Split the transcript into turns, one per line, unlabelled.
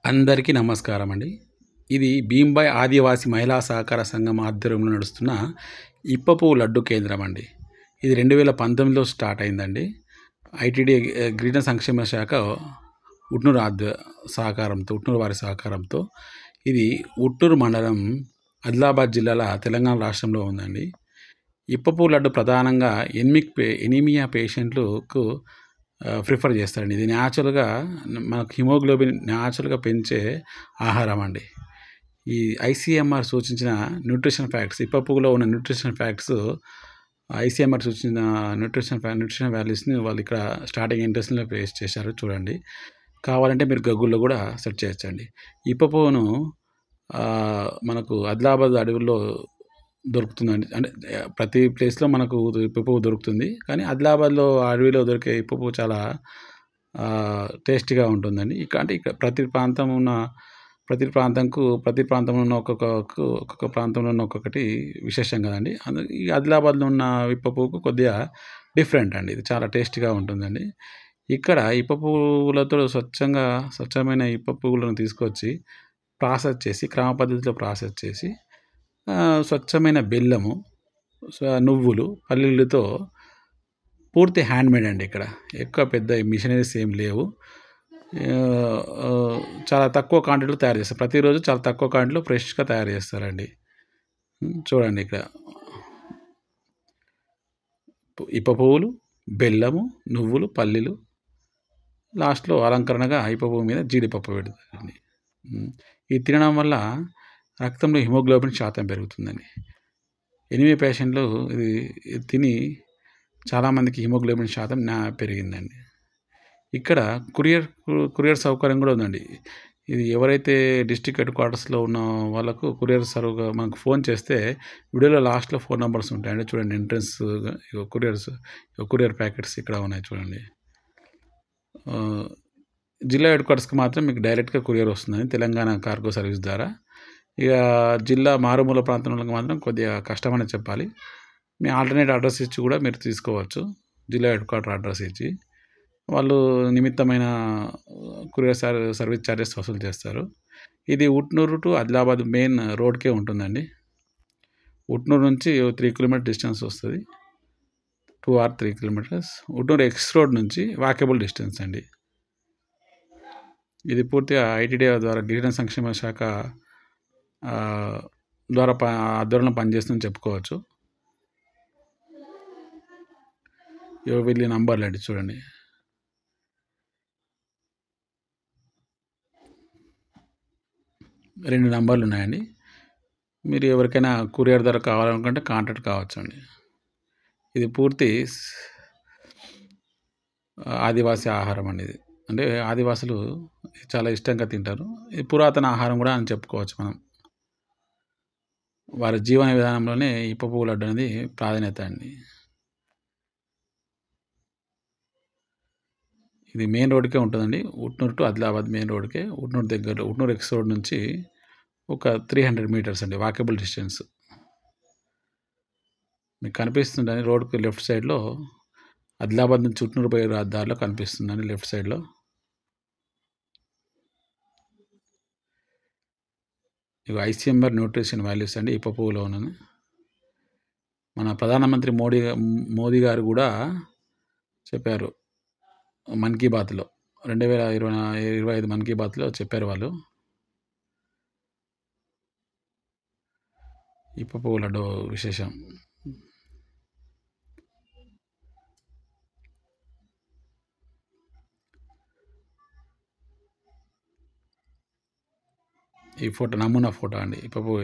అందరికీ నమస్కారం అండి. ఇది భీంబాయ్ ఆదివాసీ మహిళా సహకార సంఘం ఆధ్వర్యంలో నడుస్తున్న ఇప్పపు లడ్డు కేంద్రం అండి. ఇది 2019లో స్టార్ట్ అయిందండి. ఐటీడీ గిరిజన సంక్షేమ శాఖ ఉట్నూరు ఉట్నూరు వారి సహకారంతో ఇది ఉట్నూరు మండలం ఆదిలాబాద్ జిల్లాల తెలంగాణ రాష్ట్రంలో ఉందండి. ఇప్పపు లడ్డు ప్రధానంగా ఎనీమియా పేషెంట్లకు ప్రిఫర్ చేస్తారండి. ఇది న్యాచురల్గా మనకు హిమోగ్లోబిన్ న్యాచురల్గా పెంచే ఆహారం అండి. ఈ ఐసీఎంఆర్ సూచించిన న్యూట్రిషన్ ఫ్యాక్ట్స్ ఇప్పపులో ఉన్న న్యూట్రిషన్ ఫ్యాక్ట్స్ ఐసీఎంఆర్ సూచించిన న్యూట్రిషన్ వాల్యూస్ని వాళ్ళు ఇక్కడ స్టార్టింగ్ ఇంట్రెస్ట్లో పేస్ట్ చేశారు చూడండి. కావాలంటే మీరు గూగుల్లో కూడా సెర్చ్ చేయొచ్చండి. ఇప్పపును మనకు ఆదిలాబాద్ అడవుల్లో దొరుకుతుందండి. అంటే ప్రతి ప్లేస్లో మనకు ఇప్పపు దొరుకుతుంది, కానీ ఆదిలాబాద్లో అడవిలో దొరికే ఇప్పపు చాలా టేస్టీగా ఉంటుందండి. అంటే ఇక్కడ ప్రతి ప్రాంతంలో ఉన్న ఒక్కొక్క ప్రాంతంలో ఉన్న ఒక్కొక్కటి విశేషం కదండి. ఈ ఆదిలాబాద్లో ఉన్న ఇప్పపుకు కొద్దిగా డిఫరెంట్ అండి. ఇది చాలా టేస్టీగా ఉంటుందండి. ఇక్కడ ఇప్పపులతో స్వచ్ఛమైన ఇప్పపులను తీసుకొచ్చి ప్రాసెస్ చేసి క్రమ పద్ధతిలో ప్రాసెస్ చేసి స్వచ్ఛమైన బెల్లము, నువ్వులు, పల్లీలతో పూర్తి హ్యాండ్మేడ్ అండి. ఇక్కడ ఎక్కువ పెద్ద మిషనరీస్ ఏం లేవు. చాలా తక్కువ క్వాంటిటీలో తయారు చేస్తారు. ప్రతిరోజు చాలా తక్కువ క్వాంటిటీలో ఫ్రెష్గా తయారు చేస్తారండి. చూడండి, ఇక్కడ ఇప్ప పువ్వులు, బెల్లము, నువ్వులు, పల్లీలు, లాస్ట్లో అలంకరణగా ఇప్ప పువ్వు మీద జీడిపప్పు పెడతారండి. ఇది తినడం వల్ల రక్తంలో హిమోగ్లోబిన్ శాతం పెరుగుతుందండి. ఎనిమియా పేషెంట్లు ఇది తిని చాలామందికి హిమోగ్లోబిన్ శాతం పెరిగిందండి. ఇక్కడ కురియర్ సౌకర్యం కూడా ఉందండి. ఇది ఎవరైతే డిస్ట్రిక్ట్ హెడ్ క్వార్టర్స్లో ఉన్న వాళ్ళకు మనకు ఫోన్ చేస్తే వీడియోలో లాస్ట్లో ఫోన్ నెంబర్స్ ఉంటాయండి. చూడండి, ఎంట్రన్స్ కురియర్ ప్యాకెట్స్ ఇక్కడ ఉన్నాయి చూడండి. జిల్లా హెడ్ క్వార్టర్స్కి మాత్రం మీకు డైరెక్ట్గా కురియర్ వస్తుందండి తెలంగాణ కార్గో సర్వీస్ ద్వారా. ఇక జిల్లా మారుమూల ప్రాంతంలో మాత్రం కొద్దిగా కష్టమని చెప్పాలి. మీ ఆల్టర్నేట్ అడ్రస్ ఇచ్చి కూడా మీరు తీసుకోవచ్చు. జిల్లా హెడ్ క్వార్టర్ అడ్రస్ ఇచ్చి వాళ్ళు నిమిత్తమైన కురియర్ సర్వీస్ ఛార్జెస్ వసూలు చేస్తారు. ఇది ఉట్నూరు టు ఆదిలాబాద్ మెయిన్ రోడ్కే ఉంటుందండి. ఉట్నూరు నుంచి 3 కిలోమీటర్ డిస్టెన్స్ వస్తుంది. 2 or 3 kilometres. Utnoor X road నుంచి వాకబుల్ డిస్టెన్స్ అండి. ఇది పూర్తిగా ఐటీడీ ద్వారా గిరిజన సంక్షేమ శాఖ ద్వారా ఆధ్వర్యంలో పనిచేస్తుందని చెప్పుకోవచ్చు. వీళ్ళ నంబర్లు అండి చూడండి. రెండు నంబర్లు ఉన్నాయండి. మీరు ఎవరికైనా కొరియర్ ద్వారా కావాలనుకుంటే కాంటాక్ట్ కావచ్చండి. ఇది పూర్తి ఆదివాసీ ఆహారం అండి. ఇది అంటే ఆదివాసులు చాలా ఇష్టంగా తింటారు. ఇది పురాతన ఆహారం కూడా అని చెప్పుకోవచ్చు మనం. వారి జీవన విధానంలోనే ఇప్పపు లడ్డు అనేది ప్రాధాన్యత అండి. ఇది మెయిన్ రోడ్కే ఉంటుందండి. ఉట్నూరు టు ఆదిలాబాద్ మెయిన్ రోడ్కే. ఉట్నూరు దగ్గరలో ఉట్నూరు ఎక్స్ రోడ్ నుంచి ఒక 300 మీటర్స్ అండి వాకబుల్ డిస్టెన్స్. మీకు కనిపిస్తుందని రోడ్కి లెఫ్ట్ సైడ్లో ఆదిలాబాద్ నుంచి ఉట్నూరు పోయే దారిలో కనిపిస్తుందండి లెఫ్ట్ సైడ్లో. ఇవి ఐసీఎంఆర్ న్యూట్రిషన్ వాల్యూస్ అండి ఇప్ప పువ్వులో ఉన్నది. మన ప్రధానమంత్రి మోదీ గారు కూడా చెప్పారు మన్ కీ బాత్లో, 2025 మన్ కీ బాత్లో చెప్పారు వాళ్ళు. ఇప్ప పువ్వు లడ్డు విశేషం. ఈ ఫోటో నమూనా ఫోటో అండి ఇప్ప పువ్వు